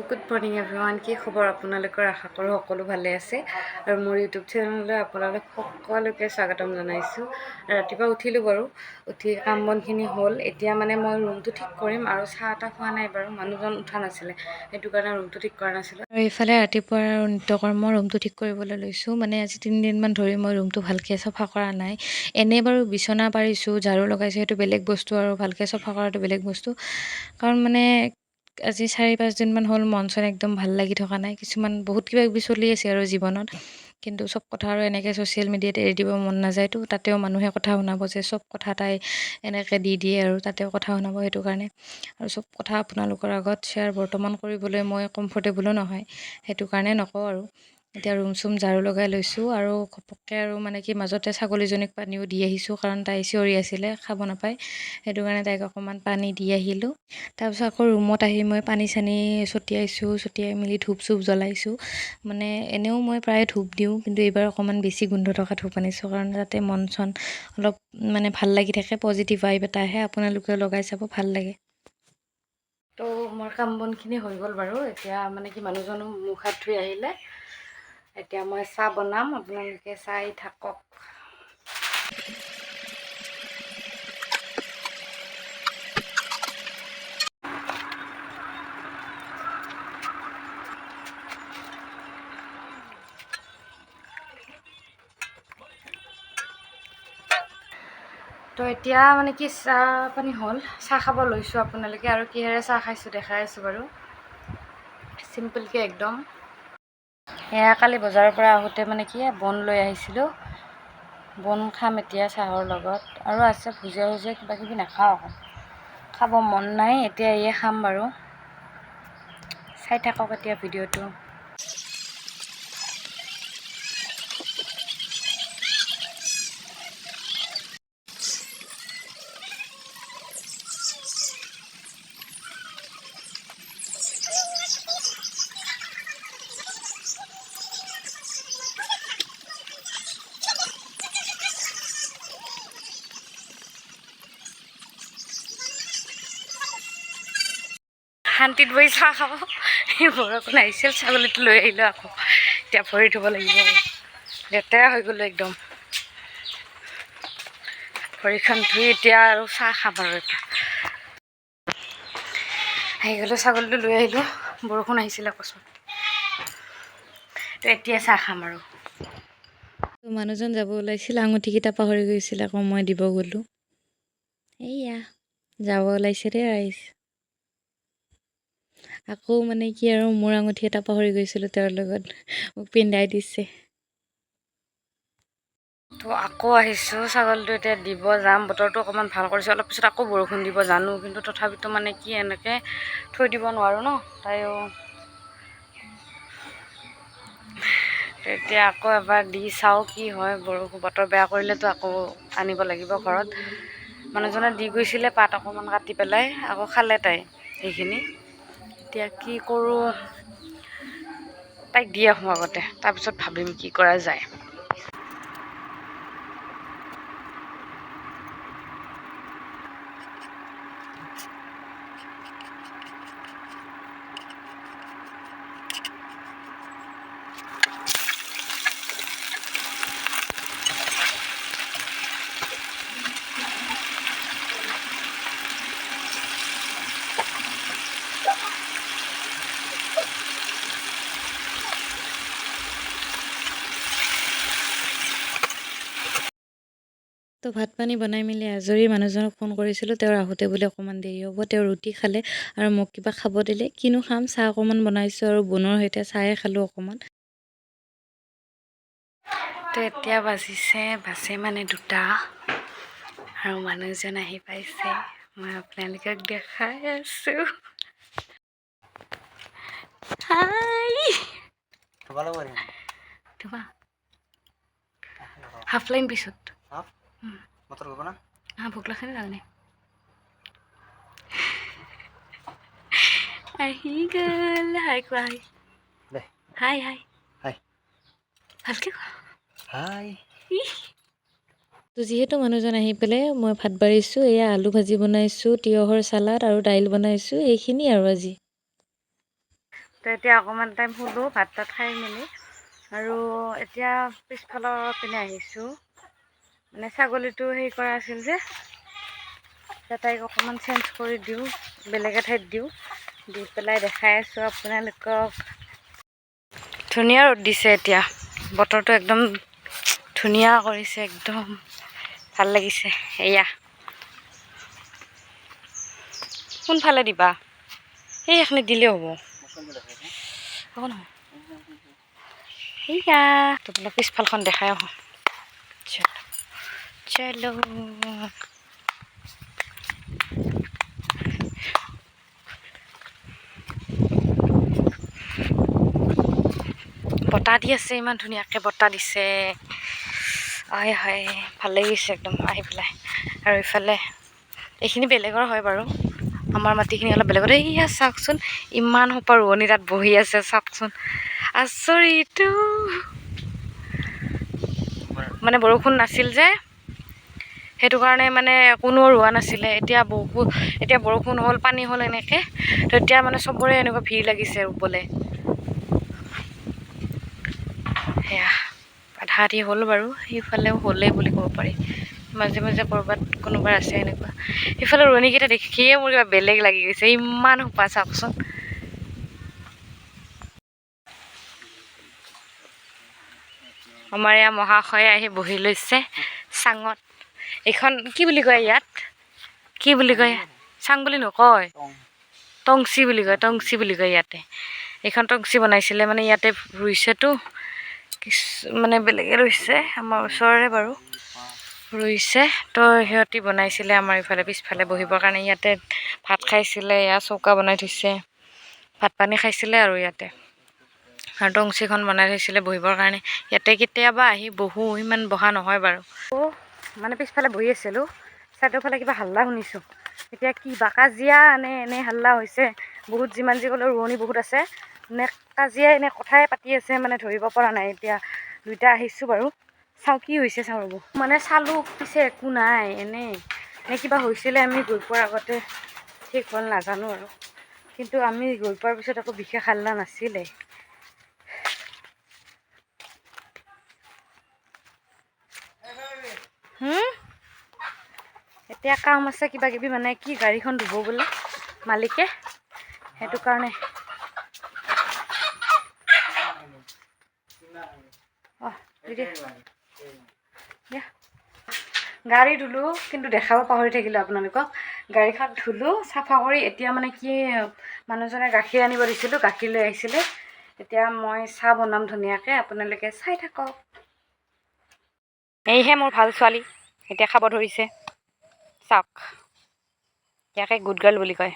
Good morning everyone. কি খবৰ আপোনালোকৰ? আশা কৰোঁ সকলো ভালে আছে আৰু মোৰ ইউটিউব চেনেললৈ আপোনালোক সকলোকে স্বাগতম জনাইছোঁ। ৰাতিপুৱা উঠিলোঁ বাৰু, উঠি কাম বনখিনি হ'ল। এতিয়া মানে মই ৰুমটো ঠিক কৰিম আৰু চাহ এটা খোৱা নাই বাৰু, মানুহজন উঠা নাছিলে, সেইটো কাৰণে ৰুমটো ঠিক কৰা নাছিলোঁ। আৰু এইফালে ৰাতিপুৱাৰ আৰু নিত্যকৰ্ম ৰুমটো ঠিক কৰিবলৈ লৈছোঁ। মানে আজি 3 দিনমান ধৰি মই ৰুমটো ভালকৈ চফা কৰা নাই। এনেই বাৰু বিচনা পাৰিছোঁ, ঝাৰু লগাইছোঁ, সেইটো বেলেগ বস্তু আৰু ভালকৈ চফা কৰাটো বেলেগ বস্তু। কাৰণ মানে আজি 4-5 দিনমান হ'ল মন চন একদম ভাল লাগি থকা নাই। কিছুমান বহুত কিবা কিবি চলি আছে আৰু জীৱনত, কিন্তু চব কথা আৰু এনেকৈ ছ'চিয়েল মিডিয়াত এৰি দিব মন নাযায়তো। তাতেও মানুহে কথা শুনাব যে চব কথা তাই এনেকৈ দি দিয়ে আৰু তাতেও কথা শুনাব, সেইটো কাৰণে আৰু চব কথা আপোনালোকৰ আগত শ্বেয়াৰ বৰ্তমান কৰিবলৈ মই কমফৰ্টেবলো নহয়, সেইটো কাৰণে নকওঁ আৰু। এতিয়া ৰুম চুম ঝাৰু লগাই লৈছোঁ আৰু ঘপককৈ আৰু মানে কি মাজতে ছাগলীজনীক পানীও দি আহিছোঁ, কাৰণ তাই চিঞৰি আছিলে, খাব নাপায়, সেইটো কাৰণে তাইক অকণমান পানী দি আহিলোঁ। তাৰপিছত আকৌ ৰুমত আহি মই পানী চানী ছটিয়াই মেলি ধূপ চুপ জ্বলাইছোঁ। মানে এনেও মই প্ৰায় ধূপ দিওঁ, কিন্তু এইবাৰ অকণমান বেছি গোন্ধ থকা ধূপ আনিছোঁ, কাৰণ যাতে মন চন অলপ মানে ভাল লাগি থাকে, পজিটিভ ভাইব এটা আহে। আপোনালোকেও লগাই চাব, ভাল লাগে। তো মোৰ কাম বনখিনি হৈ গ'ল বাৰু। এতিয়া মানে কি মানুহজনো মুখ হাত ধুই আহিলে, এতিয়া মই চাহ বনাম, আপোনালোকে চাই থাকক। তো এতিয়া মানে কি চাহ পানী হ'ল, চাহ খাব লৈছোঁ। আপোনালোকে আৰু কিহেৰে চাহ খাইছোঁ দেখাই আছোঁ বাৰু, চিম্পলকৈ একদম। এয়া কালি বজাৰৰ পৰা আহোঁতে মানে কি বন লৈ আহিছিলোঁ, বন খাম এতিয়া চাহৰ লগত। আৰু আছে ভুজিয়া ভুজিয়া কিবা কিবি, নাখাওঁ আকৌ, খাব মন নাই। এতিয়া এয়ে খাম বাৰু, চাই থাকক এতিয়া ভিডিঅ'টো। শান্তিত বহি চাহ খাব। বৰষুণ আহিছিল, ছাগলীটো লৈ আহিলোঁ আকৌ, এতিয়া ভৰি ধুব লাগিব আৰু, লেতেৰা হৈ গ'লোঁ একদম। ভৰিখন ধুই এতিয়া আৰু চাহ খাম আৰু। এতিয়া আহি গ'লোঁ, ছাগলীটো লৈ আহিলোঁ, বৰষুণ আহিছিলে অকস্মাত, তো এতিয়া চাহ খাম আৰু। মানুহজন যাব ওলাইছিল, আঙুঠিকেইটা পাহৰি গৈছিল আকৌ, মই দিব গ'লোঁ। এইয়া যাব ওলাইছে দেই ৰাইজ। আকৌ মানে কি আৰু মোৰ আঙুঠি এটা পাহৰি গৈছিলোঁ, তেওঁৰ লগত মোক পিন্ধাই দিছে। তো আকৌ আহিছোঁ, ছাগলীটো এতিয়া দিব যাম। বতৰটো অকণমান ভাল কৰিছে, অলপ পিছত আকৌ বৰষুণ দিব জানো, কিন্তু তথাপিতো মানে কি এনেকৈ থৈ দিব নোৱাৰোঁ ন, তাইও। এতিয়া আকৌ এবাৰ দি চাওঁ কি হয়। বতৰ বেয়া কৰিলেতো আকৌ আনিব লাগিব ঘৰত। মানুহজনে দি গৈছিলে পাত অকণমান কাটি পেলাই, আকৌ খালে তাই সেইখিনি। এতিয়া কি কৰোঁ, তাইক দি আহোঁ আগতে, তাৰপিছত ভাবিম কি কৰা যায়। তো ভাত পানী বনাই মেলি আজৰি, মানুহজনক ফোন কৰিছিলোঁ, তেওঁৰ আহোঁতে বুলি অকণমান দেৰি হ'ব। তেওঁ ৰুটি খালে আৰু মোক কিবা খাব দিলে, কিনো খাম, চাহ অকণমান বনাইছোঁ আৰু বনৰ সৈতে চাহে খালোঁ অকণমান। তো এতিয়া বাজে মানে 2টা আৰু মানুহজন আহি পাইছে, মই আপোনালোকক দেখাই আছোঁ। হাই হাফ লাইন পিছত ভোক লাগছে নে নালাগে? আহি গ'ল। হাই কোৱা, হাই হাই হাই, ভালকে কোৱা হাই। তো যিহেতু মানুহজন আহি পেলাই মই ভাত বাঢ়িছোঁ, এয়া আলু ভাজি বনাইছোঁ, তিয়হৰ চালাড আৰু দাইল বনাইছোঁ, এইখিনি আৰু আজি। তো এতিয়া অকণমান টাইম শুলোঁ ভাত তাত খাই মেলি আৰু এতিয়া পিছফালৰ পিনে আহিছোঁ মানে ছাগলীটো হেৰি কৰা আছিল যে তাইক অকণমান চেঞ্জ কৰি দিওঁ বেলেগ এঠাইত দিওঁ দি পেলাই দেখাই আছোঁ আপোনালোকক ধুনীয়া ৰ'দ দিছে এতিয়া বতৰটো একদম ধুনীয়া কৰিছে একদম ভাল লাগিছে এয়া কোনফালে দিবা সেইখিনি দিলেই হ'ব একো নহয় সেয়া তোমালোক পিছফালখন দেখাই আহোঁ চলো বতাহ দি আছে ইমান ধুনীয়াকৈ বতাহ দিছে হয় হয় ভাল লাগিছে একদম আহি পেলাই আৰু ইফালে এইখিনি বেলেগৰ হয় বাৰু আমাৰ মাটিখিনি অলপ বেলেগত এইয়া চাওকচোন ইমান সোপা ৰোৱনী তাত বহি আছে চাওকচোন আচৰিতো মানে বৰষুণ নাছিল যে সেইটো কাৰণে মানে কোনো ৰোৱা নাছিলে এতিয়া বৰষুণ হ'ল পানী হ'ল এনেকৈ তো এতিয়া মানে চবৰে এনেকুৱা ভিৰ লাগিছে ৰুবলৈ সেয়া আধা আধি হ'ল বাৰু সেইফালেও হ'লেই বুলি ক'ব পাৰি মাজে মাজে ক'ৰবাত কোনোবা আছে এনেকুৱা সেইফালে ৰোৱনীকেইটা দেখিয়ে মোৰ কিবা বেলেগ লাগি গৈছে ইমান সোপা চাওকচোন আমাৰ এয়া মহাশয়ে আহি বহি লৈছে চাঙত এইখন কি বুলি কয় ইয়াত কি বুলি কয় চাং বুলি নকয় টংচি বুলি কয় ইয়াতে এইখন টংচি বনাইছিলে মানে ইয়াতে ৰুইছেতো মানে বেলেগে ৰুইছে আমাৰ ওচৰৰে বাৰু ৰুইছে তো সিহঁতি বনাইছিলে আমাৰ ইফালে পিছফালে বহিবৰ কাৰণে ইয়াতে ভাত খাইছিলে এয়া চৌকা বনাই থৈছে ভাত পানী খাইছিলে আৰু ইয়াতে আৰু টংচিখন বনাই থৈছিলে বহিবৰ কাৰণে ইয়াতে কেতিয়াবা আহি বহোঁ ইমান বহা নহয় বাৰু মানে পিছফালে বহি আছিলোঁ ছাইডৰ ফালে কিবা হাল্লা শুনিছোঁ এতিয়া কি বা কাজিয়া নে এনে হাল্লা হৈছে বহুত যিমান যি ক'লেও ৰোৱনী বহুত আছে নে কাজিয়া এনে কথাই পাতি আছে মানে ধৰিব পৰা নাই এতিয়া দুইটা আহিছোঁ বাৰু চাওঁ কি হৈছে চাওঁ ৰ'ব মানে চালোঁ পিছে একো নাই এনেই নে কিবা হৈছিলে আমি গৈ পোৱাৰ আগতে ঠিক হ'ল নাজানো আৰু কিন্তু আমি গৈ পোৱাৰ পিছত একো বিশেষ হাল্লা নাছিলে এতিয়া কাম আছে কিবা কিবি মানে কি গাড়ীখন ধুব বোলে মালিকে সেইটো কাৰণে গাড়ী ধুলোঁ কিন্তু দেখাব পাহৰি থাকিলোঁ আপোনালোকক গাড়ীখন ধুলোঁ চাফা কৰি এতিয়া মানে কি মানুহজনে গাখীৰ আনিব দিছিলোঁ গাখীৰ লৈ আহিছিলে এতিয়া মই চাহ বনাম ধুনীয়াকৈ আপোনালোকে চাই থাকক এইহে মোৰ ভাল ছোৱালী এতিয়া খাব ধৰিছে চাওক ইয়াকে গুড গাৰ্ল বুলি কয়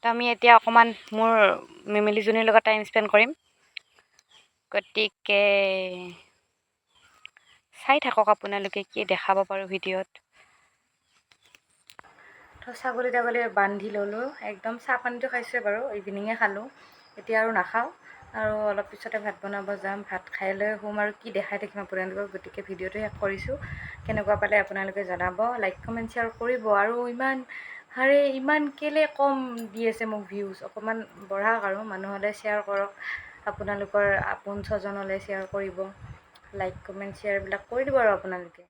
তো আমি এতিয়া অকণমান মোৰ মেমেলিজনীৰ লগত টাইম স্পেণ্ড কৰিম গতিকে চাই থাকক আপোনালোকে কি দেখাব পাৰোঁ ভিডিঅ'ত তো ছাগলী তাগলী বান্ধি ল'লোঁ একদম চাহ পানীটো খাইছোঁ বাৰু ইভিনিঙে খালোঁ এতিয়া আৰু নাখাওঁ আৰু অলপ পিছতে ভাত বনাব যাম ভাত খাই লৈ শুম আৰু কি দেখাই থাকিম আপোনালোকক গতিকে ভিডিঅ'টো শেষ কৰিছোঁ কেনেকুৱা পালে আপোনালোকে জনাব লাইক কমেণ্ট শ্বেয়াৰ কৰিব আৰু ইমান কেলে কম দি আছে মোক ভিউজ অকণমান বঢ়াওক আৰু মানুহলৈ শ্বেয়াৰ কৰক আপোনালোকৰ আপোন স্বজনলৈ শ্বেয়াৰ কৰিব লাইক কমেণ্ট শ্বেয়াৰবিলাক কৰি দিব আৰু আপোনালোকে